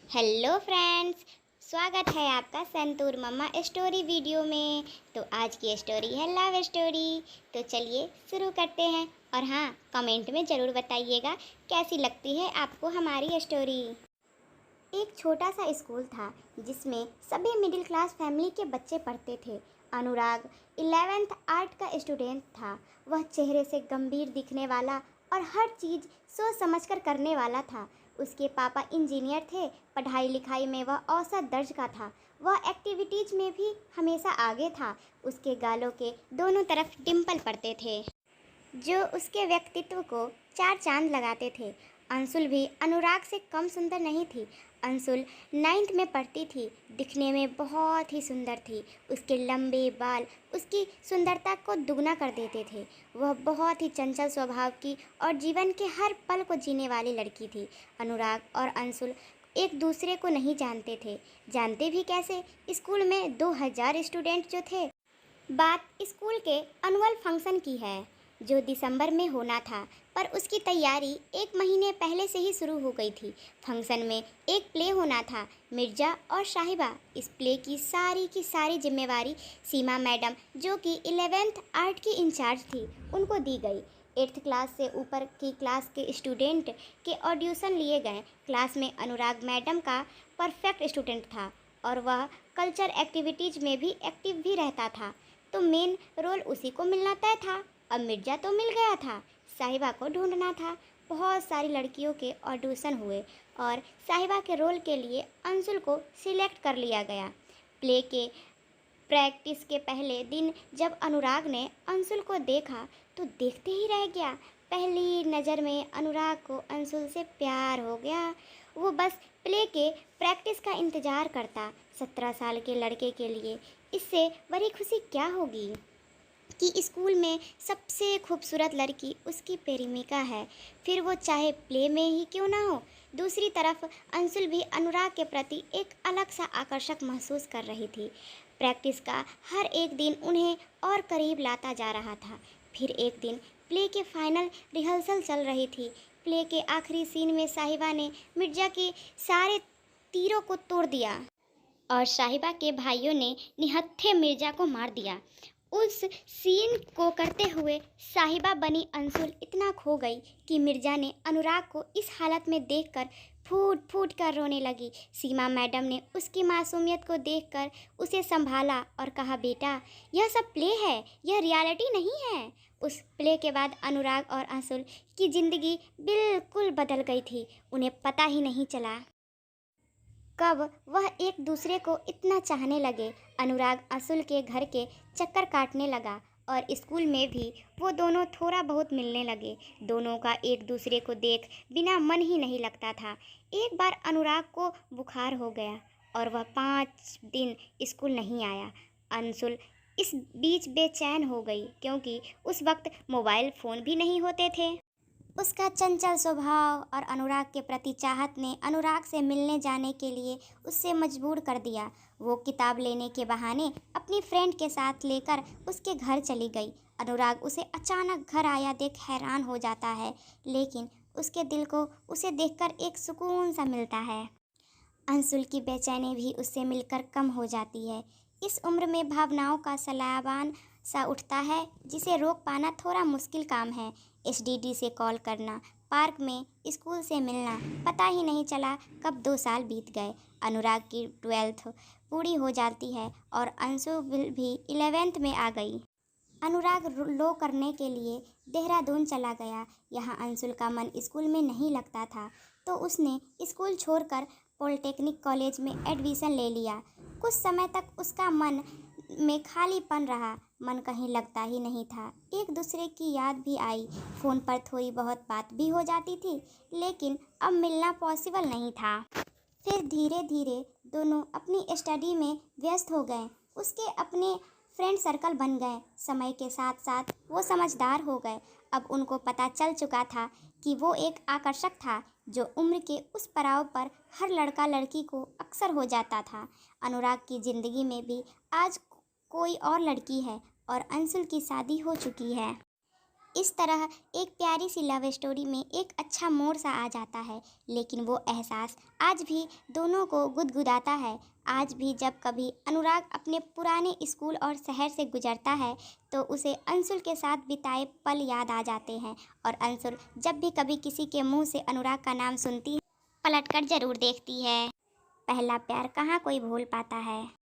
Hello friends, स्वागत है आपका संतूर मम्मा स्टोरी वीडियो में। तो आज की स्टोरी है लव स्टोरी। तो चलिए शुरू करते हैं। और हाँ, कमेंट में ज़रूर बताइएगा कैसी लगती है आपको हमारी स्टोरी। एक छोटा सा स्कूल था जिसमें सभी मिडिल क्लास फैमिली के बच्चे पढ़ते थे। अनुराग 11th आर्ट का स्टूडेंट था। वह चेहरे से गंभीर दिखने वाला और हर चीज़ सोच समझकर करने वाला था। उसके पापा इंजीनियर थे। पढ़ाई लिखाई में वह औसत दर्ज का था। वह एक्टिविटीज़ में भी हमेशा आगे था। उसके गालों के दोनों तरफ डिम्पल पड़ते थे जो उसके व्यक्तित्व को चार चांद लगाते थे। अंशुल भी अनुराग से कम सुंदर नहीं थी। अंशुल 9th में पढ़ती थी। दिखने में बहुत ही सुंदर थी। उसके लंबे बाल उसकी सुंदरता को दुगना कर देते थे। वह बहुत ही चंचल स्वभाव की और जीवन के हर पल को जीने वाली लड़की थी। अनुराग और अंशुल एक दूसरे को नहीं जानते थे। जानते भी कैसे? स्कूल में 2000 स्टूडेंट जो थे। बात स्कूल के एनुअल फंक्शन की है जो दिसंबर में होना था, पर उसकी तैयारी एक महीने पहले से ही शुरू हो गई थी। फंक्शन में एक प्ले होना था, मिर्जा और साहिबा। इस प्ले की सारी जिम्मेवारी सीमा मैडम, जो कि 11th आर्ट की इंचार्ज थी, उनको दी गई। 8th क्लास से ऊपर की क्लास के स्टूडेंट के ऑडिशन लिए गए। क्लास में अनुराग मैडम का परफेक्ट स्टूडेंट था और वह कल्चर एक्टिविटीज़ में भी एक्टिव भी रहता था, तो मेन रोल उसी को मिलना तय था। अब मिर्जा तो मिल गया था, साहिबा को ढूंढना था। बहुत सारी लड़कियों के ऑडिशन हुए और साहिबा के रोल के लिए अंशुल को सिलेक्ट कर लिया गया। प्ले के प्रैक्टिस के पहले दिन जब अनुराग ने अंशुल को देखा तो देखते ही रह गया। पहली नज़र में अनुराग को अंशुल से प्यार हो गया। वो बस प्ले के प्रैक्टिस का इंतज़ार करता। 17 साल के लड़के के लिए इससे बड़ी खुशी क्या होगी कि स्कूल में सबसे खूबसूरत लड़की उसकी प्रेमिका है, फिर वो चाहे प्ले में ही क्यों ना हो। दूसरी तरफ अंशुल भी अनुराग के प्रति एक अलग सा आकर्षक महसूस कर रही थी। प्रैक्टिस का हर एक दिन उन्हें और करीब लाता जा रहा था। फिर एक दिन प्ले के फाइनल रिहर्सल चल रही थी। प्ले के आखिरी सीन में साहिबा ने मिर्जा के सारे तीरों को तोड़ दिया और साहिबा के भाइयों ने निहत्थे मिर्जा को मार दिया। उस सीन को करते हुए साहिबा बनी अंशुल इतना खो गई कि मिर्जा ने अनुराग को इस हालत में देखकर फूट फूट कर रोने लगी। सीमा मैडम ने उसकी मासूमियत को देखकर उसे संभाला और कहा, बेटा यह सब प्ले है, यह रियलिटी नहीं है। उस प्ले के बाद अनुराग और अंशुल की ज़िंदगी बिल्कुल बदल गई थी। उन्हें पता ही नहीं चला कब वह एक दूसरे को इतना चाहने लगे। अनुराग अंशुल के घर के चक्कर काटने लगा और स्कूल में भी वो दोनों थोड़ा बहुत मिलने लगे। दोनों का एक दूसरे को देख बिना मन ही नहीं लगता था। एक बार अनुराग को बुखार हो गया और वह 5 दिन स्कूल नहीं आया। अंशुल इस बीच बेचैन हो गई क्योंकि उस वक्त मोबाइल फ़ोन भी नहीं होते थे। उसका चंचल स्वभाव और अनुराग के प्रति चाहत ने अनुराग से मिलने जाने के लिए उससे मजबूर कर दिया। वो किताब लेने के बहाने अपनी फ्रेंड के साथ लेकर उसके घर चली गई। अनुराग उसे अचानक घर आया देख हैरान हो जाता है, लेकिन उसके दिल को उसे देखकर एक सुकून सा मिलता है। अंशुल की बेचैनी भी उससे मिलकर कम हो जाती है। इस उम्र में भावनाओं का सलाबान सा उठता है जिसे रोक पाना थोड़ा मुश्किल काम है। एसडीडी से कॉल करना, पार्क में स्कूल से मिलना, पता ही नहीं चला कब 2 साल बीत गए। अनुराग की 12th पूरी हो जाती है और अंशुल भी 11th में आ गई। अनुराग लो करने के लिए देहरादून चला गया। यहाँ अंशुल का मन स्कूल में नहीं लगता था, तो उसने स्कूल छोड़कर पॉलिटेक्निक कॉलेज में एडमिशन ले लिया। कुछ समय तक उसका मन में खालीपन रहा, मन कहीं लगता ही नहीं था। एक दूसरे की याद भी आई, फ़ोन पर थोड़ी बहुत बात भी हो जाती थी, लेकिन अब मिलना पॉसिबल नहीं था। फिर धीरे धीरे दोनों अपनी स्टडी में व्यस्त हो गए। उसके अपने फ्रेंड सर्कल बन गए। समय के साथ साथ वो समझदार हो गए। अब उनको पता चल चुका था कि वो एक आकर्षक था जो उम्र के उस पड़ाव पर हर लड़का लड़की को अक्सर हो जाता था। अनुराग की ज़िंदगी में भी आज कोई और लड़की है और अंशुल की शादी हो चुकी है। इस तरह एक प्यारी सी लव स्टोरी में एक अच्छा मोड़ सा आ जाता है, लेकिन वो एहसास आज भी दोनों को गुदगुदाता है। आज भी जब कभी अनुराग अपने पुराने स्कूल और शहर से गुजरता है तो उसे अंशुल के साथ बिताए पल याद आ जाते हैं, और अंशुल जब भी कभी किसी के मुंह से अनुराग का नाम सुनती है पलटकर जरूर देखती है। पहला प्यार कहाँ कोई भूल पाता है।